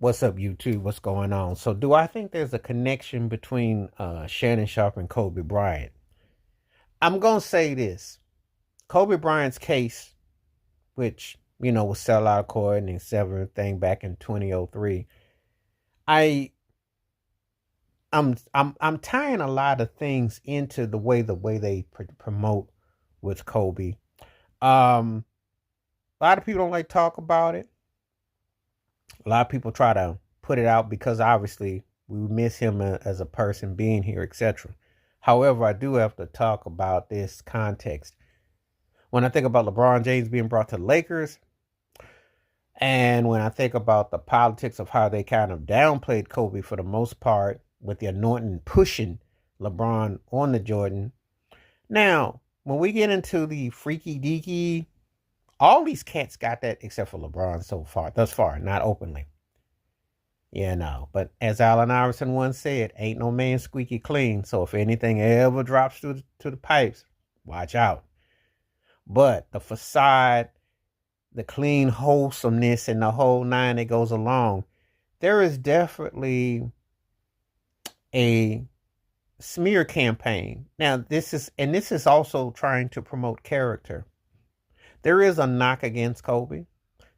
What's up, YouTube? What's going on? So, do I think there's a connection between Shannon Sharpe and Kobe Bryant? I'm gonna say this: Kobe Bryant's case, which was settled out of court and everything back in 2003. I I'm tying a lot of things into the way they promote with Kobe. Um, a lot of people don't like to talk about it. A lot of people try to put it out because obviously we miss him as a person being here, etc. However, I do have to talk about this context. When I think about LeBron James being brought to the Lakers, and when I think about the politics of how they kind of downplayed Kobe for the most part with the anointing pushing LeBron on the Jordan. Now, when we get into the freaky deaky, all these cats got that except for LeBron thus far, not openly. But as Allen Iverson once said, ain't no man squeaky clean. So if anything ever drops to the pipes, watch out. But the facade, the clean wholesomeness, and the whole nine that goes along, there is definitely a smear campaign. Now, this is also trying to promote character. There is a knock against Kobe.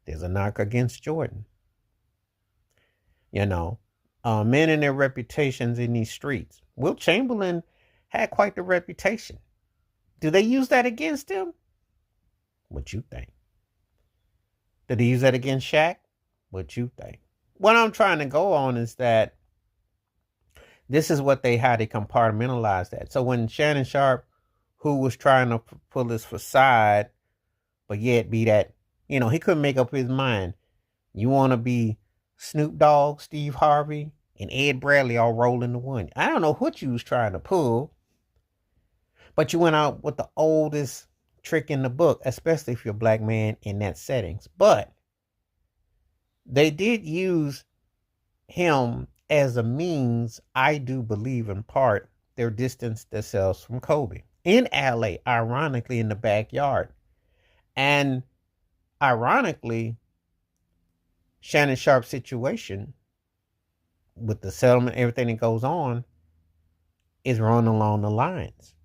There's a knock against Jordan. Men and their reputations in these streets. Wilt Chamberlain had quite the reputation. Do they use that against him? What you think? Did they use that against Shaq? What you think? What I'm trying to go on is that this is how they compartmentalize that. So when Shannon Sharpe, who was trying to pull his facade, but yet be that, he couldn't make up his mind. You want to be Snoop Dogg, Steve Harvey, and Ed Bradley all roll into one. I don't know what you was trying to pull, but you went out with the oldest trick in the book, especially if you're a black man in that settings. But they did use him as a means, I do believe in part, they're distanced themselves from Kobe. In LA, ironically, in the backyard. And ironically, Shannon Sharpe's situation with the settlement, everything that goes on, is run along the lines.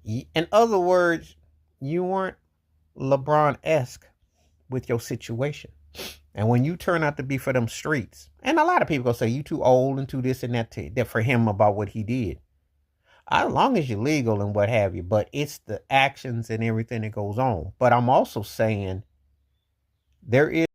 In other words, you weren't LeBron-esque with your situation. And when you turn out to be for them streets, and a lot of people gonna say you too old and too this and that for him about what he did. As long as you're legal and what have you, but it's the actions and everything that goes on. But I'm also saying there is